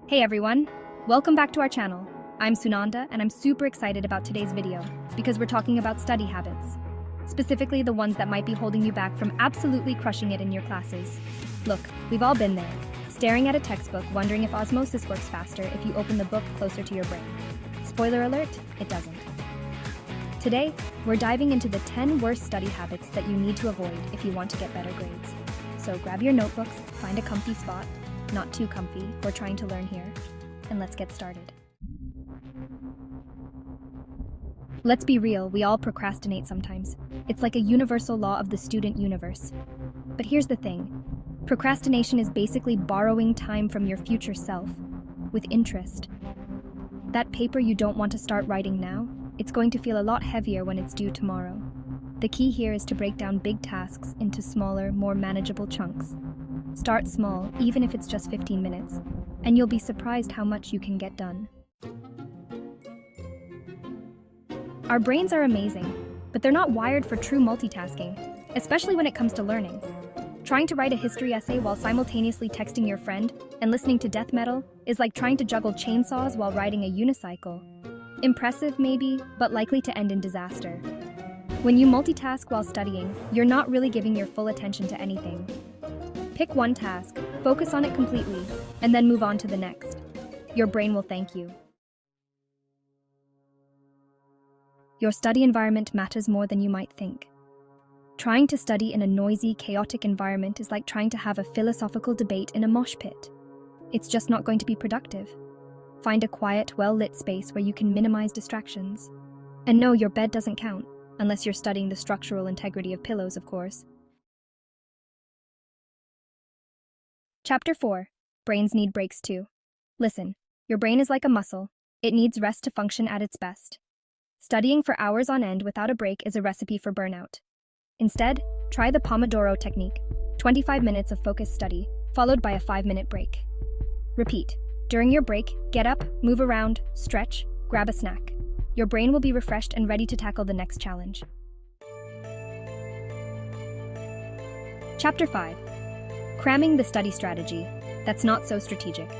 Hey everyone, welcome back to our channel. I'm Sunanda and I'm super excited about today's video because we're talking about study habits, specifically the ones that might be holding you back from absolutely crushing it in your classes. Look, we've all been there, staring at a textbook wondering if osmosis works faster if you open the book closer to your brain. Spoiler alert, it doesn't. Today, we're diving into the 10 worst study habits that you need to avoid if you want to get better grades. So grab your notebooks, find a comfy spot, not too comfy, we're trying to learn here, and let's get started. Let's be real, we all procrastinate sometimes. It's like a universal law of the student universe. But here's the thing, procrastination is basically borrowing time from your future self, with interest. That paper you don't want to start writing now, it's going to feel a lot heavier when it's due tomorrow. The key here is to break down big tasks into smaller, more manageable chunks. Start small, even if it's just 15 minutes, and you'll be surprised how much you can get done. Our brains are amazing, but they're not wired for true multitasking, especially when it comes to learning. Trying to write a history essay while simultaneously texting your friend and listening to death metal is like trying to juggle chainsaws while riding a unicycle. Impressive maybe, but likely to end in disaster. When you multitask while studying, you're not really giving your full attention to anything. Pick one task, focus on it completely, and then move on to the next. Your brain will thank you. Your study environment matters more than you might think. Trying to study in a noisy, chaotic environment is like trying to have a philosophical debate in a mosh pit. It's just not going to be productive. Find a quiet, well-lit space where you can minimize distractions. And no, your bed doesn't count, unless you're studying the structural integrity of pillows, of course. Chapter 4. Brains need breaks too. Listen, your brain is like a muscle. It needs rest to function at its best. Studying for hours on end without a break is a recipe for burnout. Instead, try the Pomodoro Technique, 25 minutes of focused study, followed by a 5-minute break. Repeat. During your break, get up, move around, stretch, grab a snack. Your brain will be refreshed and ready to tackle the next challenge. Chapter 5. Cramming the study strategy. That's not so strategic.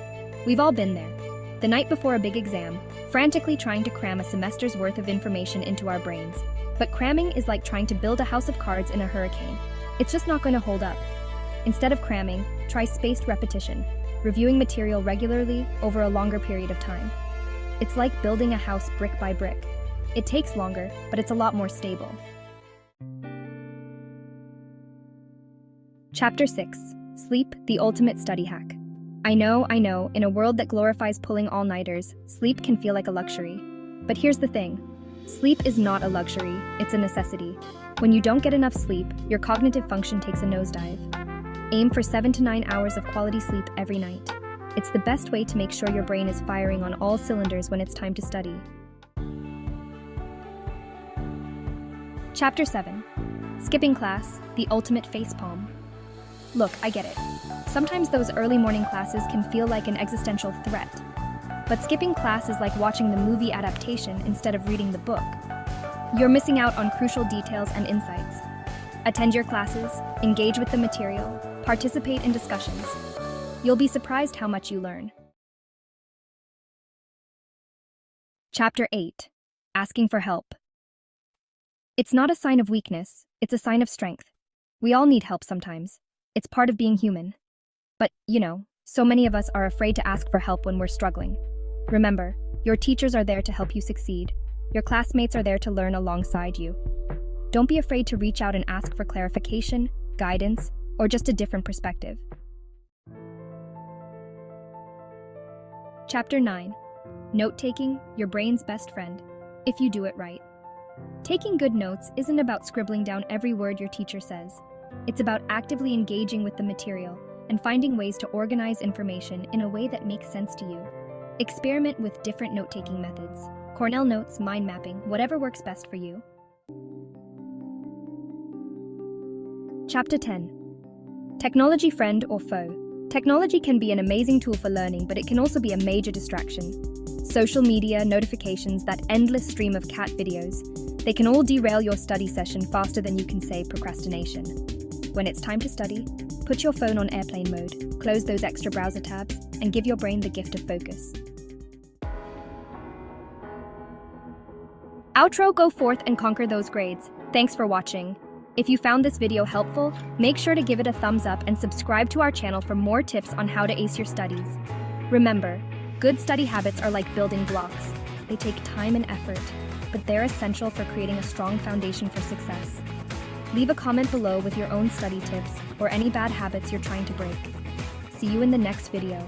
We've all been there. The night before a big exam, frantically trying to cram a semester's worth of information into our brains. But cramming is like trying to build a house of cards in a hurricane. It's just not going to hold up. Instead of cramming, try spaced repetition, reviewing material regularly over a longer period of time. It's like building a house brick by brick. It takes longer, but it's a lot more stable. Chapter 6. Sleep, the ultimate study hack. I know, in a world that glorifies pulling all-nighters, sleep can feel like a luxury. But here's the thing. Sleep is not a luxury, it's a necessity. When you don't get enough sleep, your cognitive function takes a nosedive. Aim for 7 to 9 hours of quality sleep every night. It's the best way to make sure your brain is firing on all cylinders when it's time to study. Chapter 7. Skipping class, the ultimate facepalm. Look, I get it. Sometimes those early morning classes can feel like an existential threat. But skipping class is like watching the movie adaptation instead of reading the book. You're missing out on crucial details and insights. Attend your classes, engage with the material, participate in discussions. You'll be surprised how much you learn. Chapter 8. Asking for help. It's not a sign of weakness, it's a sign of strength. We all need help sometimes. It's part of being human. But, so many of us are afraid to ask for help when we're struggling. Remember, your teachers are there to help you succeed. Your classmates are there to learn alongside you. Don't be afraid to reach out and ask for clarification, guidance, or just a different perspective. Chapter 9. Note-taking, your brain's best friend, if you do it right. Taking good notes isn't about scribbling down every word your teacher says. It's about actively engaging with the material and finding ways to organize information in a way that makes sense to you. Experiment with different note-taking methods. Cornell notes, mind mapping, whatever works best for you. Chapter 10. Technology friend or foe. Technology can be an amazing tool for learning, but it can also be a major distraction. Social media, notifications, that endless stream of cat videos, they can all derail your study session faster than you can say procrastination. When it's time to study, Put your phone on airplane mode, close those extra browser tabs, and give your brain the gift of focus. Outro, go forth and conquer those grades. Thanks for watching. If you found this video helpful, make sure to give it a thumbs up and subscribe to our channel for more tips on how to ace your studies. Remember, good study habits are like building blocks. They take time and effort, but they're essential for creating a strong foundation for success. Leave a comment below with your own study tips or any bad habits you're trying to break. See you in the next video.